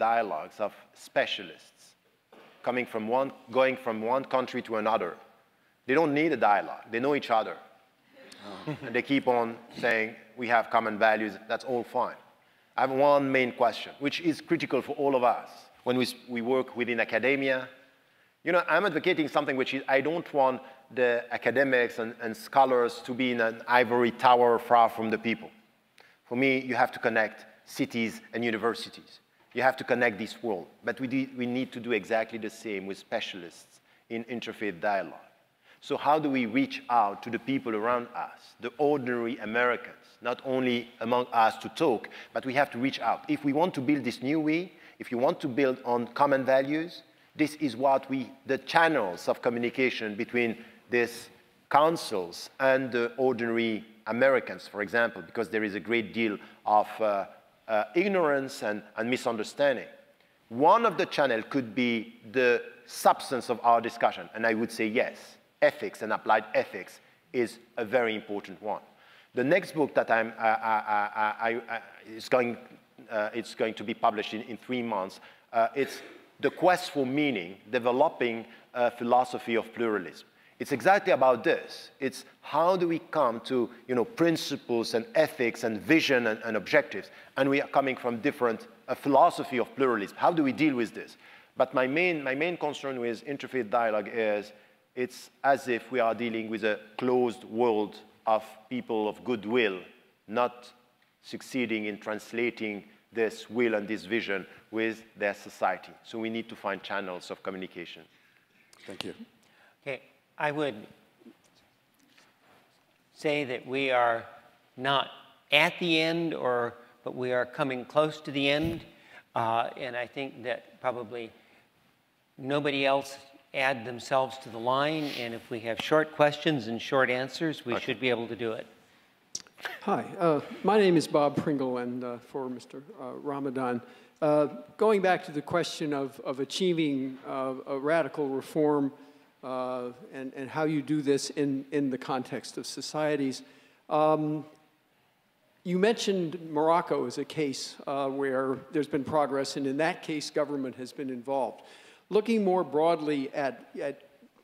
dialogues of specialists going from one country to another. They don't need a dialogue. They know each other. And they keep on saying, we have common values. That's all fine. I have one main question, which is critical for all of us when we work within academia. You know, I'm advocating something which is, I don't want the academics and scholars to be in an ivory tower far from the people. For me, you have to connect cities and universities. You have to connect this world. But we need to do exactly the same with specialists in interfaith dialogue. So how do we reach out to the people around us, the ordinary Americans, not only among us to talk, but we have to reach out. If we want to build this new way, if you want to build on common values, this is what the channels of communication between these councils and the ordinary Americans, for example, because there is a great deal of ignorance and misunderstanding. One of the channels could be the substance of our discussion, and I would say yes, ethics and applied ethics is a very important one. The next book that it's going to be published in 3 months. It's The Quest for Meaning, Developing a Philosophy of Pluralism. It's exactly about this. It's how do we come to principles and ethics and vision and objectives, and we are coming from different philosophy of pluralism. How do we deal with this? But my main concern with interfaith dialogue is it's as if we are dealing with a closed world of people of goodwill, not succeeding in translating this will and this vision with their society. So we need to find channels of communication. Thank you. Okay, I would say that we are not at the end, but we are coming close to the end. And I think that probably nobody else add themselves to the line. And if we have short questions and short answers, we should be able to do it. Hi, my name is Bob Pringle, and for Mr. Ramadan. Going back to the question of achieving a radical reform and how you do this in the context of societies, you mentioned Morocco as a case where there's been progress, and in that case, government has been involved. Looking more broadly at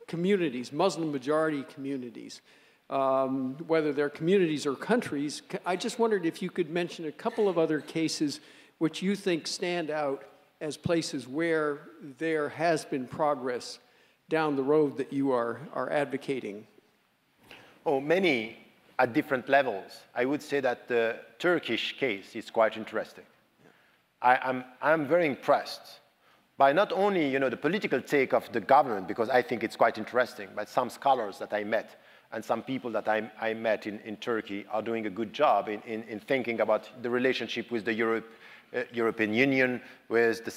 communities, Muslim-majority communities, whether they're communities or countries, I just wondered if you could mention a couple of other cases which you think stand out as places where there has been progress down the road that you are advocating. Oh, many at different levels. I would say that the Turkish case is quite interesting. I'm very impressed by not only the political take of the government, because I think it's quite interesting, but some scholars that I met and some people that I met in Turkey are doing a good job in thinking about the relationship with the European Union, with the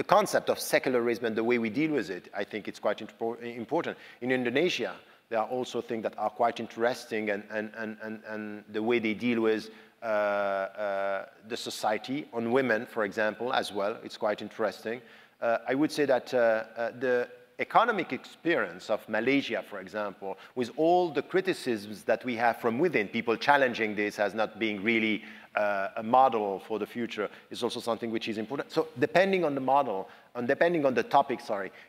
concept of secularism and the way we deal with it. I think it's quite important. In Indonesia, there are also things that are quite interesting, and the way they deal with the society on women, for example, as well. It's quite interesting. I would say that the economic experience of Malaysia, for example, with all the criticisms that we have from within, people challenging this as not being really a model for the future, is also something which is important. So depending on the model, and depending on the topic,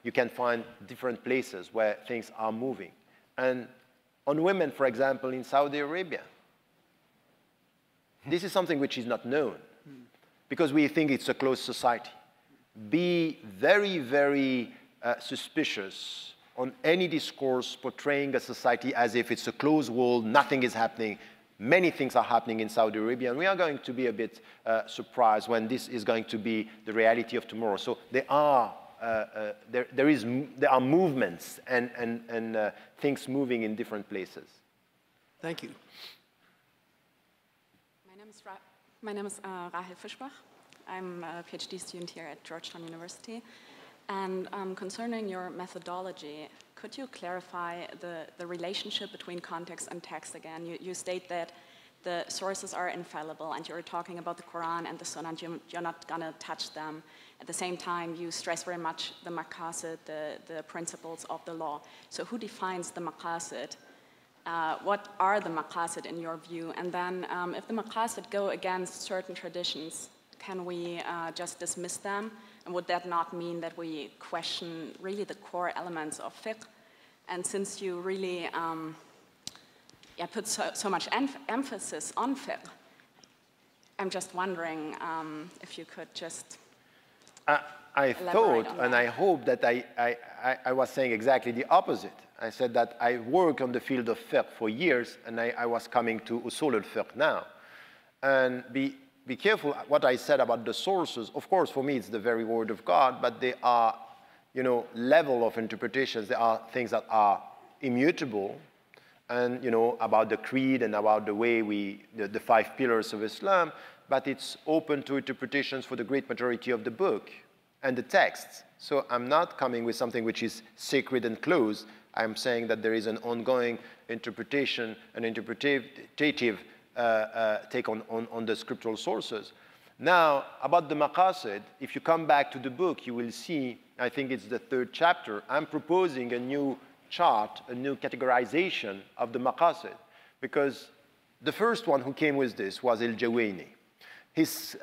you can find different places where things are moving. And on women, for example, in Saudi Arabia, this is something which is not known, because we think it's a closed society. Be very, very suspicious on any discourse portraying a society as if it's a closed world, nothing is happening. Many things are happening in Saudi Arabia, and we are going to be a bit surprised when this is going to be the reality of tomorrow. So there are movements and things moving in different places. Thank you. My name is Rahel Fischbach. I'm a PhD student here at Georgetown University. And concerning your methodology, could you clarify the relationship between context and text again? You state that the sources are infallible, and you're talking about the Quran and the Sunnah, and you're not going to touch them. At the same time, you stress very much the maqasid, the principles of the law. So who defines the maqasid? what are the maqasid in your view? And then if the maqasid go against certain traditions, can we just dismiss them? And would that not mean that we question really the core elements of fiqh? And since you really put so much emphasis on fiqh, I'm just wondering if you could just I thought and I hope that I was saying exactly the opposite. I said that I work on the field of fiqh for years, and I was coming to usul al-fiqh now. And be careful what I said about the sources. Of course, for me, it's the very word of God, but they are, level of interpretations. There are things that are immutable, and, about the creed and about the way the 5 pillars of Islam, but it's open to interpretations for the great majority of the book and the texts. So I'm not coming with something which is sacred and closed. I'm saying that there is an ongoing interpretation, an interpretative take on the scriptural sources. Now, about the maqasid, if you come back to the book, you will see, I think it's the 3rd chapter, I'm proposing a new chart, a new categorization of the maqasid, because the first one who came with this was al-Jawayni. His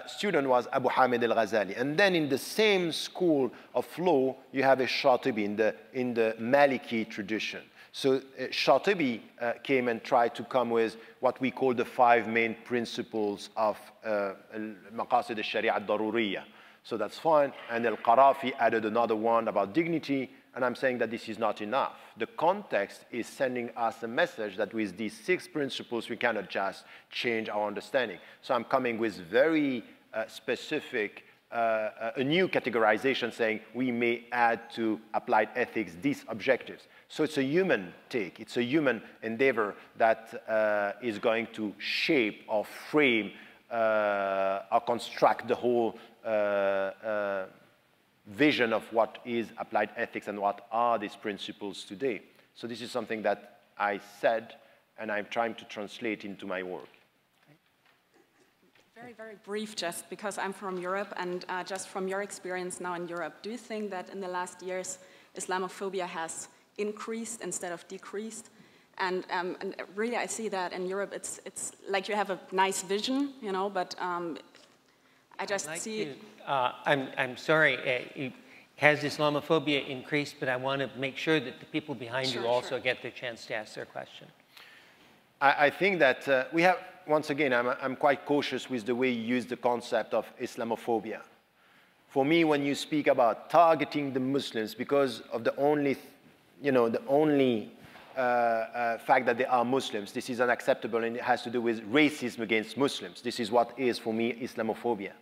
student was Abu Hamid al-Ghazali. And then in the same school of law, you have a Shatibi in the Maliki tradition. So Shatibi came and tried to come with what we call the 5 main principles of Maqasid al-Sharia al-Daruriyya. So that's fine. And al-Qarafi added another one about dignity. And I'm saying that this is not enough. The context is sending us a message that with these 6 principles, we cannot just change our understanding. So I'm coming with very specific, a new categorization saying we may add to applied ethics these objectives. So it's a human take. It's a human endeavor that is going to shape or frame or construct the whole vision of what is applied ethics and what are these principles today. So this is something that I said, and I'm trying to translate into my work. Very, very brief, just because I'm from Europe, and just from your experience now in Europe, do you think that in the last years Islamophobia has increased instead of decreased? And really, I see that in Europe, it's like you have a nice vision, but I just see. I'm sorry. Has Islamophobia increased? But I want to make sure that the people behind you also get the chance to ask their question. I think that we have, once again, I'm quite cautious with the way you use the concept of Islamophobia. For me, when you speak about targeting the Muslims because of the only fact that they are Muslims, this is unacceptable, and it has to do with racism against Muslims. This is what is, for me, Islamophobia.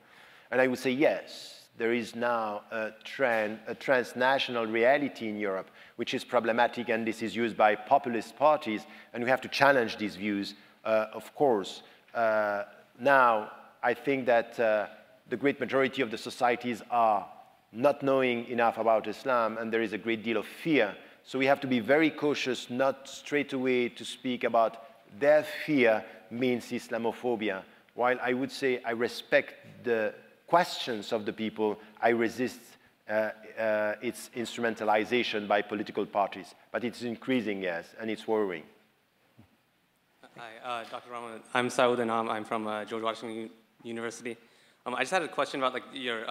And I would say, yes, there is now a transnational reality in Europe, which is problematic, and this is used by populist parties, and we have to challenge these views, of course. Now, I think that the great majority of the societies are not knowing enough about Islam, and there is a great deal of fear. So we have to be very cautious, not straight away to speak about their fear means Islamophobia. While I would say I respect the questions of the people, I resist its instrumentalization by political parties. But it's increasing, yes, and it's worrying. Hi, Dr. Ramadan. I'm Saud Anam. I'm from Georgetown University. I just had a question about your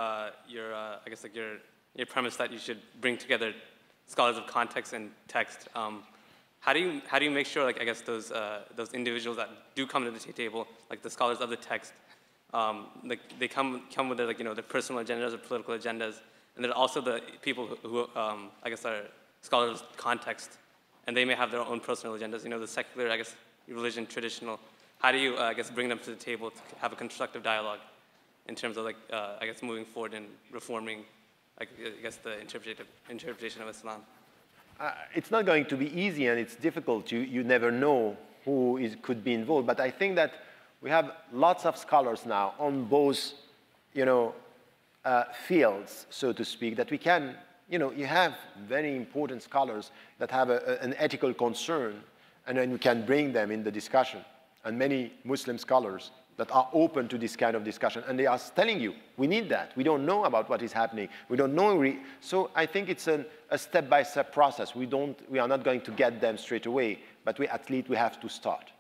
premise that you should bring together scholars of context and text. How do you make sure, those individuals that do come to the table, like the scholars of the text, they come with their, their personal agendas or political agendas, and then also the people who are scholars of context, and they may have their own personal agendas. The secular, religion, traditional. How do you, bring them to the table to have a constructive dialogue in terms of, moving forward and reforming, the interpretation of Islam? It's not going to be easy, and it's difficult. You never know who could be involved. But I think that we have lots of scholars now on both, fields, so to speak, that we can, you have very important scholars that have an ethical concern, and then we can bring them in the discussion. And many Muslim scholars that are open to this kind of discussion. And they are telling you, we need that. We don't know about what is happening. We don't know. So I think it's a step-by-step process. We are not going to get them straight away, but at least we have to start.